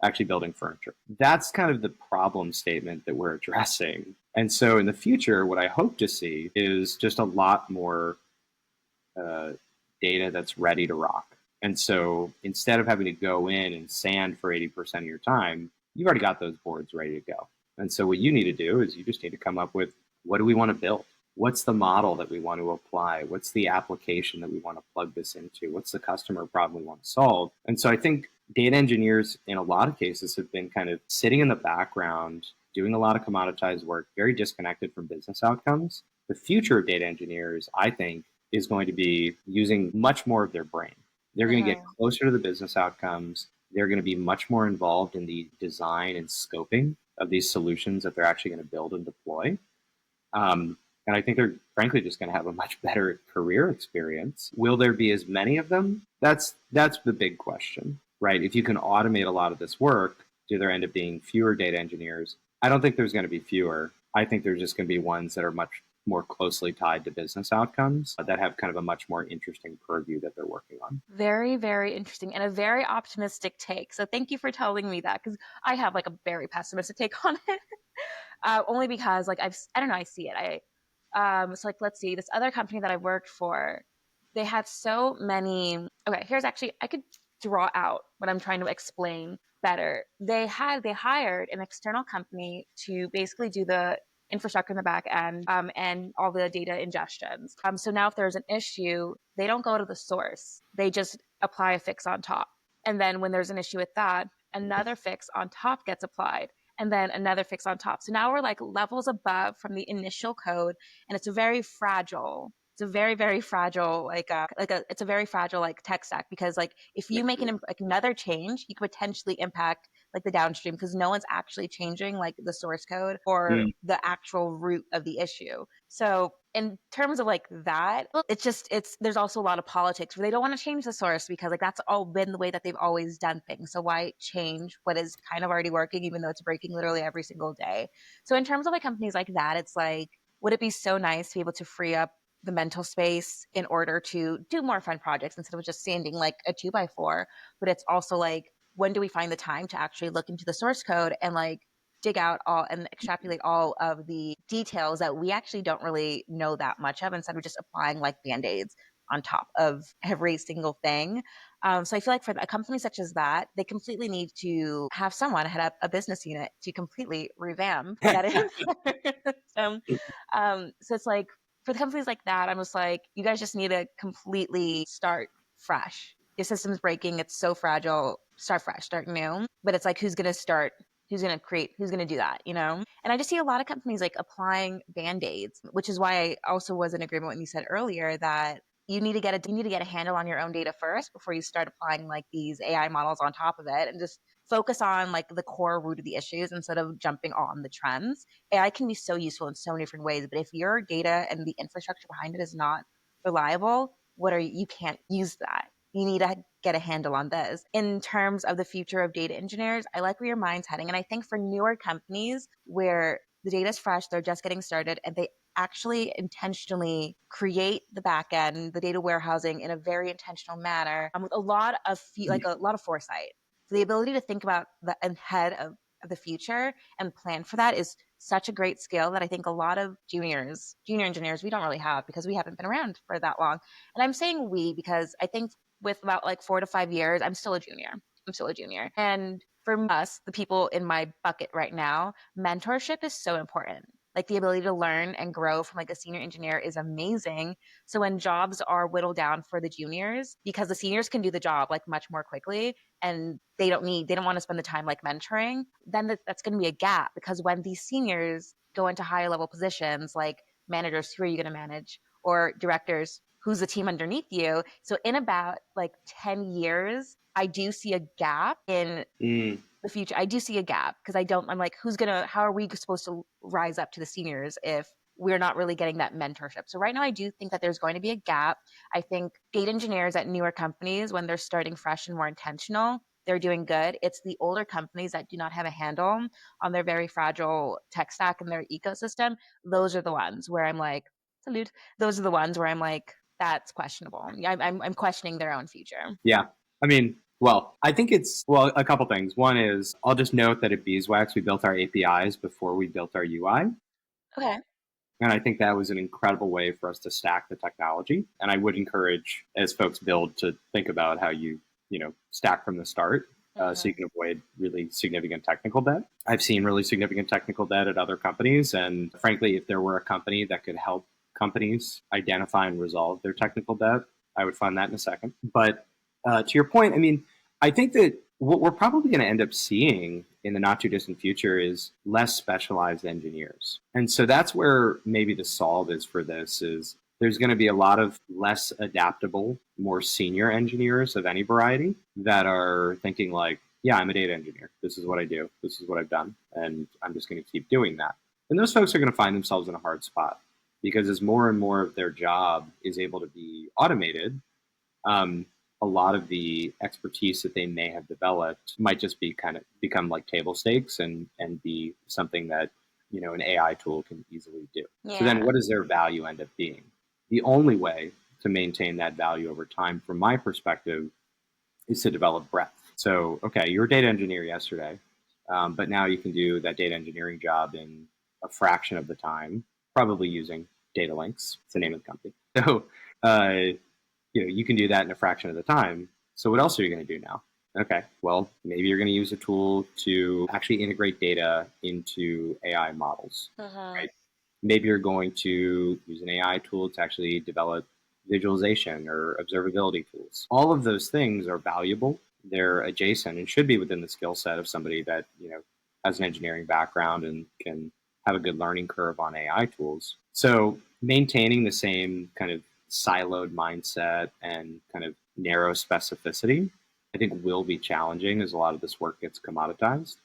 actually building furniture. That's kind of the problem statement that we're addressing. And so in the future, what I hope to see is just a lot more data that's ready to rock. And so instead of having to go in and sand for 80% of your time, you've already got those boards ready to go. And so what you need to do is you just need to come up with, what do we want to build? What's the model that we want to apply? What's the application that we want to plug this into? What's the customer problem we want to solve? And so I think data engineers in a lot of cases have been kind of sitting in the background, doing a lot of commoditized work, very disconnected from business outcomes. The future of data engineers, I think, is going to be using much more of their brain. They're going to get closer to the business outcomes. They're going to be much more involved in the design and scoping of these solutions that they're actually going to build and deploy. And I think they're frankly just going to have a much better career experience. Will there be as many of them? That's the big question, right? If you can automate a lot of this work, do there end up being fewer data engineers? I don't think there's going to be fewer. I think there's just going to be ones that are much more closely tied to business outcomes that have kind of a much more interesting purview that they're working on. Very, very interesting, and a very optimistic take. So thank you for telling me that, because I have like a very pessimistic take on it. Only because like I don't know, I see it. So like, let's see, this other company that I worked for, they had so many. Okay, here's actually, I could draw out what I'm trying to explain better. They hired an external company to basically do the infrastructure in the back end, and all the data ingestions. So now if there's an issue, they don't go to the source. They just apply a fix on top. And then when there's an issue with that, another fix on top gets applied, and then another fix on top. So now we're like levels above from the initial code, and it's a very fragile. It's a very, very fragile, it's a very fragile like tech stack, because like if you make like another change, you could potentially impact like the downstream, because no one's actually changing like the source code or the actual root of the issue. So in terms of like that, it's there's also a lot of politics where they don't want to change the source, because like that's all been the way that they've always done things. So why change what is kind of already working, even though it's breaking literally every single day? So in terms of like companies like that, it's like, would it be so nice to be able to free up the mental space in order to do more fun projects instead of just sanding like a 2x4? But it's also like, when do we find the time to actually look into the source code and like dig out all and extrapolate all of the details that we actually don't really know that much of, instead of just applying like band-aids on top of every single thing. So I feel like for a company such as that, they completely need to have someone head up a business unit to completely revamp that system. So it's like, for the companies like that, I'm just like, you guys just need to completely start fresh. Your system's breaking. It's so fragile. Start fresh, start new. But it's like, who's going to start? Who's going to create? Who's going to do that? You know? And I just see a lot of companies like applying band-aids, which is why I also was in agreement when you said earlier that you need to get a handle on your own data first before you start applying like these AI models on top of it, and just focus on like the core root of the issues instead of jumping on the trends. AI can be so useful in so many different ways, but if your data and the infrastructure behind it is not reliable, you can't use that. You need to get a handle on this. In terms of the future of data engineers, I like where your mind's heading. And I think for newer companies where the data is fresh, they're just getting started, and they actually intentionally create the back end, the data warehousing in a very intentional manner, with a lot of a lot of foresight. So the ability to think about the ahead of the future and plan for that is such a great skill that I think a lot of junior engineers, we don't really have, because we haven't been around for that long. And I'm saying we because I think with about like 4 to 5 years, I'm still a junior. And for us, the people in my bucket right now, mentorship is so important. Like the ability to learn and grow from like a senior engineer is amazing. So when jobs are whittled down for the juniors, because the seniors can do the job like much more quickly, and they don't want to spend the time like mentoring, then that's going to be a gap, because when these seniors go into higher level positions like managers, who are you going to manage, or directors, who's the team underneath you? So in about like 10 years, I do see a gap in the future. I do see a gap, because I'm like, how are we supposed to rise up to the seniors if we're not really getting that mentorship? So right now, I do think that there's going to be a gap. I think data engineers at newer companies, when they're starting fresh and more intentional, they're doing good. It's the older companies that do not have a handle on their very fragile tech stack and their ecosystem. Those are the ones where I'm like, salute. Those are the ones where I'm like, that's questionable. I'm questioning their own future. Yeah. I mean, well, I think a couple things. One is I'll just note that at Beeswax, we built our APIs before we built our UI. Okay. And I think that was an incredible way for us to stack the technology. And I would encourage, as folks build, to think about how you stack from the start, so you can avoid really significant technical debt. I've seen really significant technical debt at other companies. And frankly, if there were a company that could help companies identify and resolve their technical debt, I would fund that in a second. But to your point, I mean, I think that what we're probably going to end up seeing in the not too distant future is less specialized engineers. And so that's where maybe the solve is for this is there's going to be a lot of less adaptable, more senior engineers of any variety that are thinking like, yeah, I'm a data engineer. This is what I do. This is what I've done. And I'm just going to keep doing that. And those folks are going to find themselves in a hard spot, because as more and more of their job is able to be automated, a lot of the expertise that they may have developed might just be kind of become like table stakes and be something that an AI tool can easily do. Yeah. So then what does their value end up being? The only way to maintain that value over time, from my perspective, is to develop breadth. So, okay, you were a data engineer yesterday, but now you can do that data engineering job in a fraction of the time, probably using data links. It's the name of the company. So, you can do that in a fraction of the time. So what else are you going to do now? Okay, well, maybe you're going to use a tool to actually integrate data into AI models, right? Maybe you're going to use an AI tool to actually develop visualization or observability tools. All of those things are valuable. They're adjacent and should be within the skill set of somebody that, has an engineering background and can have a good learning curve on AI tools. So maintaining the same kind of siloed mindset and kind of narrow specificity, I think will be challenging as a lot of this work gets commoditized.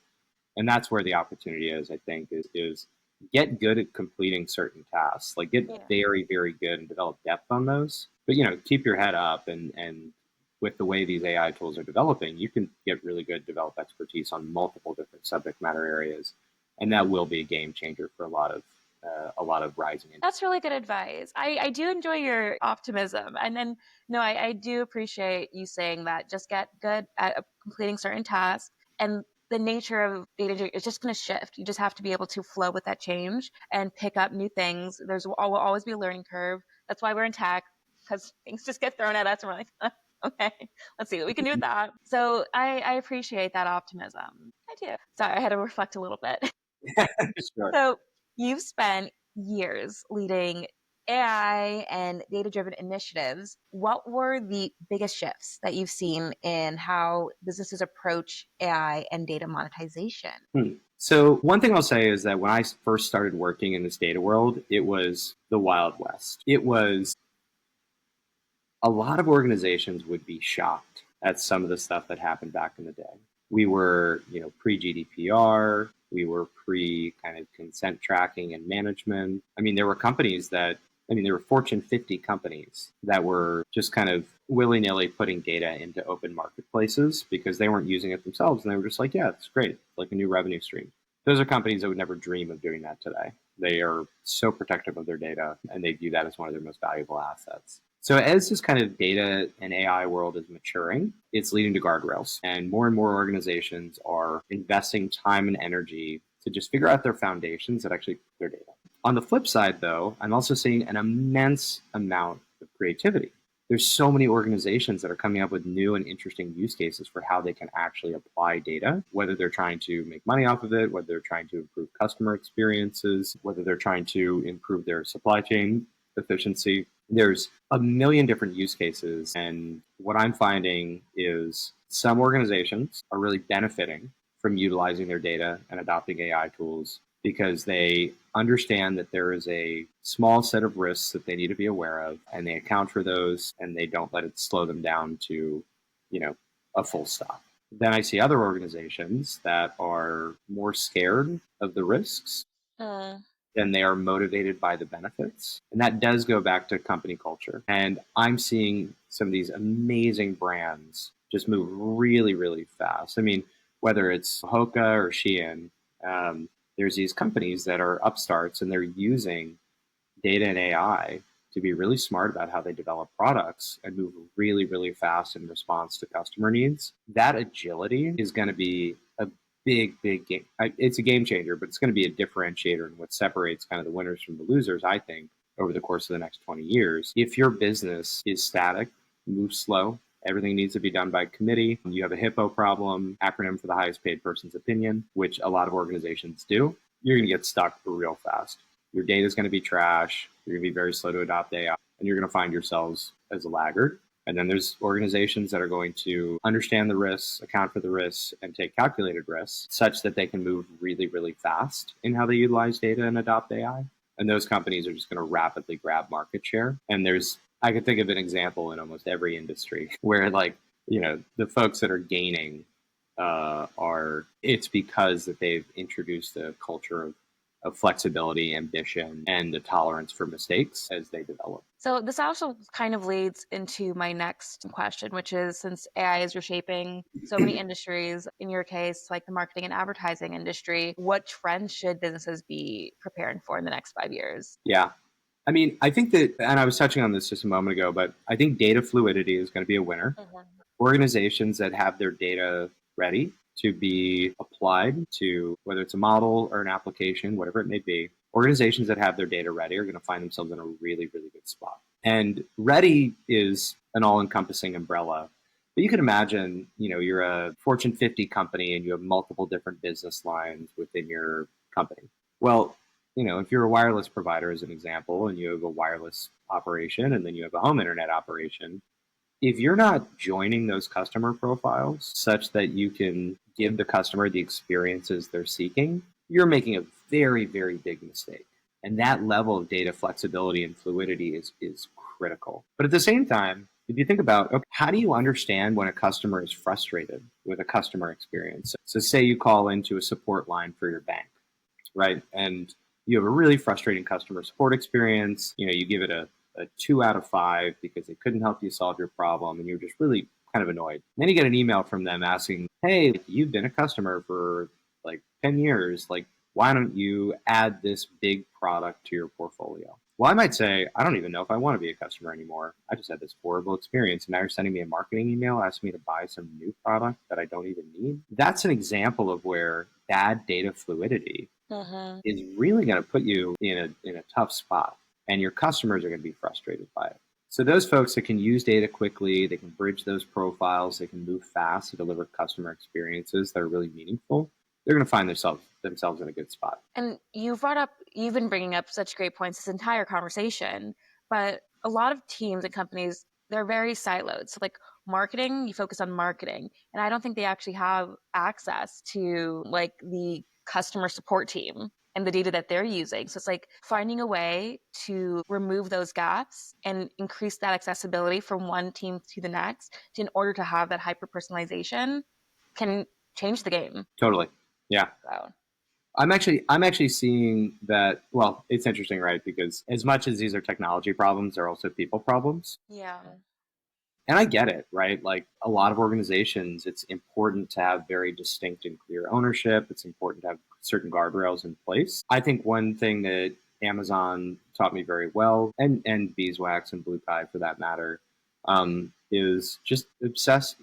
And that's where the opportunity is, I think, is get good at completing certain tasks, like get very, very good and develop depth on those. But keep your head up and with the way these AI tools are developing, you can get really good, develop expertise on multiple different subject matter areas, and that will be a game changer for a lot of rising. That's really good advice. I do enjoy your optimism. And then, no, I do appreciate you saying that. Just get good at completing certain tasks. And the nature of data is just going to shift. You just have to be able to flow with that change and pick up new things. Will always be a learning curve. That's why we're in tech, because things just get thrown at us and we're like, okay, let's see what we can do with that. So I appreciate that optimism. I do. Sorry, I had to reflect a little bit. Sure. So you've spent years leading AI and data driven initiatives. What were the biggest shifts that you've seen in how businesses approach AI and data monetization? So one thing I'll say is that when I first started working in this data world, it was the Wild West. It was a lot of organizations would be shocked at some of the stuff that happened back in the day. We were, pre GDPR, we were pre kind of consent tracking and management. I mean, there were there were Fortune 50 companies that were just kind of willy nilly putting data into open marketplaces because they weren't using it themselves. And they were just like, yeah, it's great, like a new revenue stream. Those are companies that would never dream of doing that today. They are so protective of their data and they view that as one of their most valuable assets. So as this kind of data and AI world is maturing, it's leading to guardrails. And more organizations are investing time and energy to just figure out their foundations that actually their data. On the flip side, though, I'm also seeing an immense amount of creativity. There's so many organizations that are coming up with new and interesting use cases for how they can actually apply data, whether they're trying to make money off of it, whether they're trying to improve customer experiences, whether they're trying to improve their supply chain efficiency. There's a million different use cases. And what I'm finding is some organizations are really benefiting from utilizing their data and adopting AI tools because they understand that there is a small set of risks that they need to be aware of, and they account for those and they don't let it slow them down to, a full stop. Then I see other organizations that are more scared of the risks than they are motivated by the benefits. And that does go back to company culture. And I'm seeing some of these amazing brands just move really, really fast. I mean, whether it's Hoka or Shein, there's these companies that are upstarts and they're using data and AI to be really smart about how they develop products and move really, really fast in response to customer needs. That agility is going to be a big game. It's a game changer, but it's going to be a differentiator in what separates kind of the winners from the losers, I think, over the course of the next 20 years. If your business is static, moves slow, everything needs to be done by committee, you have a HIPPO problem, acronym for the highest paid person's opinion, which a lot of organizations do, you're going to get stuck real fast. Your data is going to be trash. You're going to be very slow to adopt AI, and you're going to find yourselves as a laggard. And then there's organizations that are going to understand the risks, account for the risks, and take calculated risks such that they can move really, really fast in how they utilize data and adopt AI. And those companies are just going to rapidly grab market share. And I could think of an example in almost every industry where, the folks that are gaining it's because that they've introduced a culture of flexibility, ambition, and a tolerance for mistakes as they develop. So this also kind of leads into my next question, which is, since AI is reshaping so many industries, in your case, like the marketing and advertising industry, what trends should businesses be preparing for in the next 5 years? Yeah. I mean, I think that, and I was touching on this just a moment ago, but I think data fluidity is going to be a winner. Organizations that have their data ready to be applied to, whether it's a model or an application, whatever it may be, organizations that have their data ready are going to find themselves in a really, really good spot. And ready is an all-encompassing umbrella. But you can imagine, you're a Fortune 50 company and you have multiple different business lines within your company. Well, if you're a wireless provider, as an example, and you have a wireless operation and then you have a home internet operation, if you're not joining those customer profiles such that you can give the customer the experiences they're seeking, you're making a very, very big mistake. And that level of data flexibility and fluidity is critical. But at the same time, if you think about, okay, how do you understand when a customer is frustrated with a customer experience? So say you call into a support line for your bank, right? And you have a really frustrating customer support experience. You give it a 2 out of 5 because they couldn't help you solve your problem and you're just really kind of annoyed. And then you get an email from them asking, hey, you've been a customer for like 10 years. Like, why don't you add this big product to your portfolio? Well, I might say, I don't even know if I want to be a customer anymore. I just had this horrible experience. And now you're sending me a marketing email asking me to buy some new product that I don't even need. That's an example of where bad data fluidity is really going to put you in a tough spot. And your customers are going to be frustrated by it. So those folks that can use data quickly, they can bridge those profiles, they can move fast to deliver customer experiences that are really meaningful, they're going to find themselves in a good spot. And you've been bringing up such great points this entire conversation, but a lot of teams and companies, they're very siloed. So like marketing, you focus on marketing, and I don't think they actually have access to like the customer support team and the data that they're using. So it's like finding a way to remove those gaps and increase that accessibility from one team to the next in order to have that hyper personalization can change the game. Totally. Yeah. So. I'm actually seeing that. Well, it's interesting, right? Because as much as these are technology problems, they're also people problems. Yeah. And I get it, right? Like a lot of organizations, it's important to have very distinct and clear ownership. It's important to have certain guardrails in place. I think one thing that Amazon taught me very well, and Beeswax and Blue Kai for that matter, is just obsess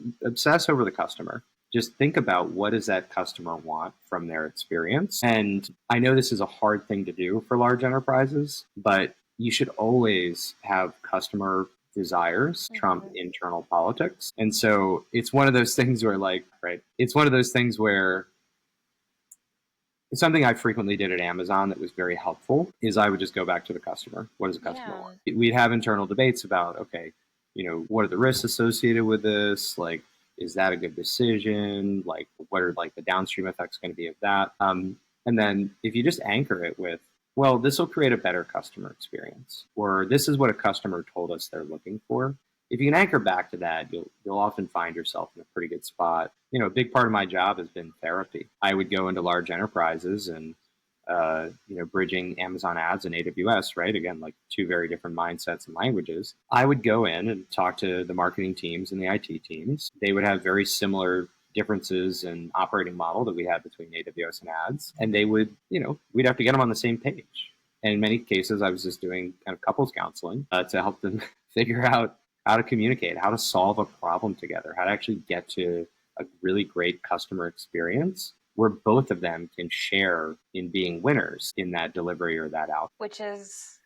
over the customer. Just think about what does that customer want from their experience. And I know this is a hard thing to do for large enterprises, but you should always have customer desires trump internal politics. And so it's one of those things where it's one of those things where something I frequently did at Amazon that was very helpful is I would just go back to the customer. What does the customer want? We'd have internal debates about, okay, what are the risks associated with this? Like, is that a good decision? Like, what are like the downstream effects going to be of that? And then if you just anchor it with, well, this will create a better customer experience, or this is what a customer told us they're looking for. If you can anchor back to that, you'll often find yourself in a pretty good spot. A big part of my job has been therapy. I would go into large enterprises and bridging Amazon ads and AWS, right? Again, like two very different mindsets and languages. I would go in and talk to the marketing teams and the IT teams. They would have very similar differences in operating model that we had between AWS and ads. And they would, we'd have to get them on the same page. And in many cases, I was just doing kind of couples counseling to help them figure out how to communicate, how to solve a problem together, how to actually get to a really great customer experience where both of them can share in being winners in that delivery or that outcome. Which is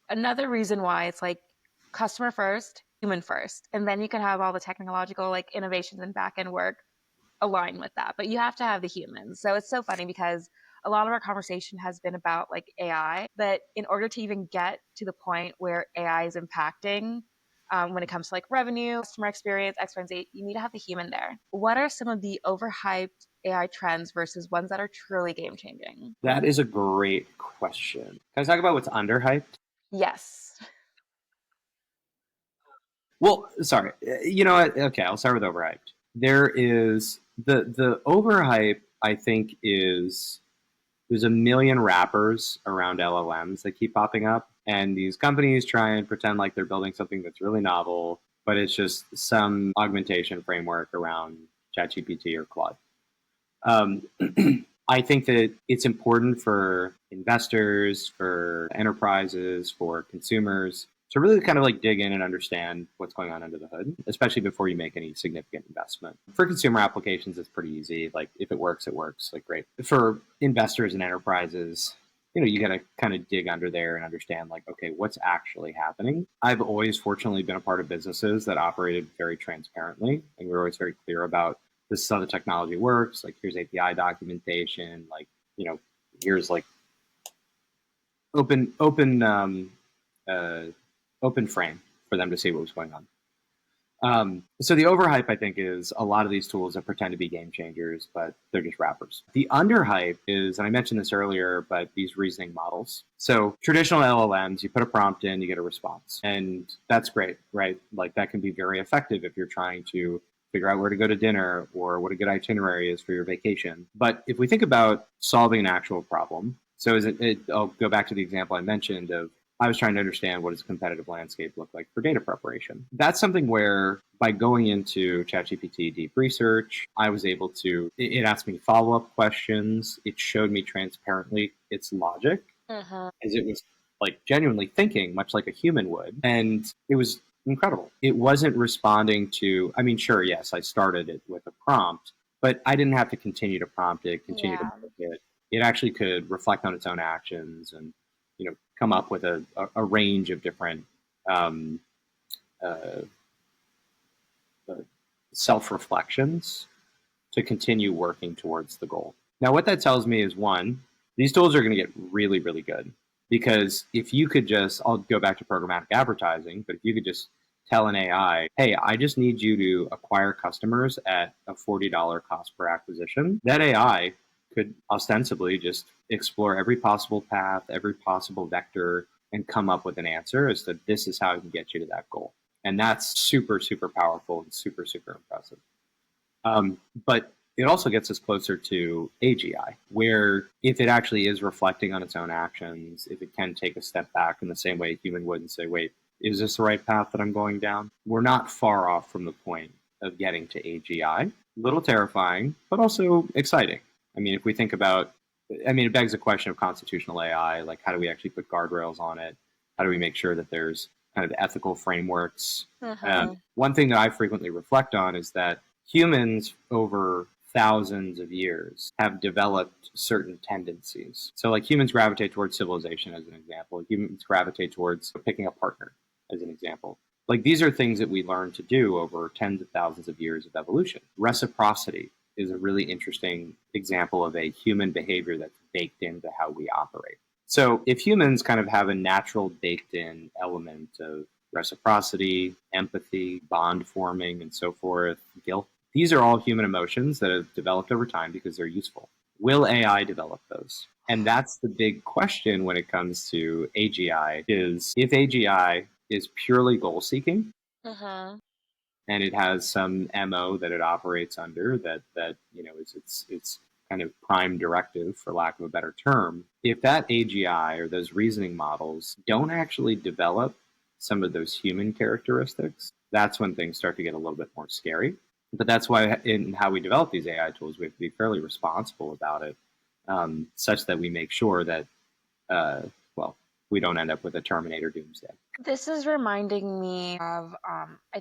another reason why it's like customer first, human first. And then you can have all the technological like innovations and back end work align with that. But you have to have the humans. So it's so funny because a lot of our conversation has been about like AI, but in order to even get to the point where AI is impacting when it comes to like revenue, customer experience, X, Y, and Z, you need to have the human there. What are some of the overhyped AI trends versus ones that are truly game changing? That is a great question. Can I talk about what's underhyped? Yes. Well, sorry. You know what? Okay, I'll start with overhyped. There is the overhype, I think, is there's a million wrappers around LLMs that keep popping up. And these companies try and pretend like they're building something that's really novel, but it's just some augmentation framework around ChatGPT or Claude. I think that it's important for investors, for enterprises, for consumers to really kind of like dig in and understand what's going on under the hood, especially before you make any significant investment. For consumer applications, it's pretty easy. Like if it works, it works. Like great. For investors and enterprises, you got to kind of dig under there and understand like, okay, what's actually happening? I've always fortunately been a part of businesses that operated very transparently, and we were always very clear about this is how the technology works. Like here's API documentation. Like, here's like uh, open frame for them to see what was going on. So the overhype, I think, is a lot of these tools that pretend to be game changers, but they're just wrappers. The underhype is, and I mentioned this earlier, but these reasoning models. So traditional LLMs, you put a prompt in, you get a response, and that's great, right? Like that can be very effective if you're trying to figure out where to go to dinner or what a good itinerary is for your vacation. But if we think about solving an actual problem, so I'll go back to the example I mentioned of I was trying to understand what does a competitive landscape look like for data preparation. That's something where by going into ChatGPT Deep Research, I was able to, it asked me follow-up questions. It showed me transparently its logic as it was like genuinely thinking much like a human would. And it was incredible. It wasn't responding to, I mean, sure, yes, I started it with a prompt, but I didn't have to continue to prompt it, continue to Yeah. make it. It actually could reflect on its own actions and come up with a range of different um, uh, self reflections to continue working towards the goal. Now, what that tells me is one, these tools are going to get really, really good because if you could just, I'll go back to programmatic advertising, but if you could just tell an AI, hey, I just need you to acquire customers at a $40 cost per acquisition, that AI could ostensibly just explore every possible path, every possible vector, and come up with an answer as to this is how I can get you to that goal. And that's super, super powerful and super, super impressive. But it also gets us closer to AGI, where if it actually is reflecting on its own actions, if it can take a step back in the same way a human would and say, wait, is this the right path that I'm going down? We're not far off from the point of getting to AGI. A little terrifying, but also exciting. I mean, if we think about, I mean, it begs the question of constitutional AI, like how do we actually put guardrails on it? How do we make sure that there's kind of ethical frameworks? One thing that I frequently reflect on is that humans over thousands of years have developed certain tendencies. So, like humans gravitate towards civilization, as an example. Humans gravitate towards picking a partner, as an example. Like these are things that we learn to do over tens of thousands of years of evolution. Reciprocity is a really interesting example of a human behavior that's baked into how we operate. So, if humans kind of have a natural baked in element of reciprocity, empathy, bond forming, and so forth, guilt, these are all human emotions that have developed over time because they're useful. Will AI develop those? And that's the big question when it comes to AGI is if AGI is purely goal seeking and it has some MO that it operates under that is its kind of prime directive, for lack of a better term, if that AGI or those reasoning models don't actually develop some of those human characteristics, that's when things start to get a little bit more scary. But that's why in how we develop these AI tools, we have to be fairly responsible about it, such that we make sure that, uh, well, we don't end up with a Terminator doomsday. This is reminding me of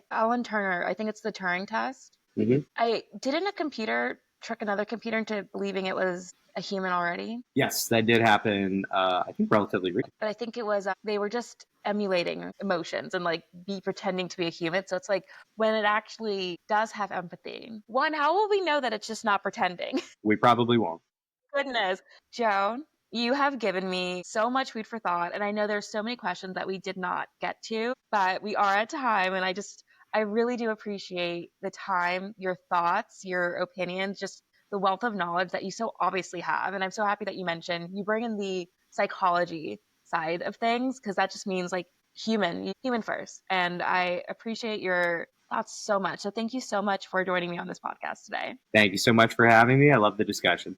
Alan Turner. I think it's the Turing test. Mm-hmm. Didn't a computer trick another computer into believing it was a human already? Yes, that did happen. I think relatively recently. But I think it was they were just emulating emotions and like be pretending to be a human. So it's like when it actually does have empathy. One, how will we know that it's just not pretending? We probably won't. Goodness. Joan, you have given me so much food for thought. And I know there's so many questions that we did not get to, but we are at time. And I really do appreciate the time, your thoughts, your opinions, just the wealth of knowledge that you so obviously have. And I'm so happy that you mentioned you bring in the psychology side of things because that just means like human first. And I appreciate your thoughts so much. So thank you so much for joining me on this podcast today. Thank you so much for having me. I love the discussion.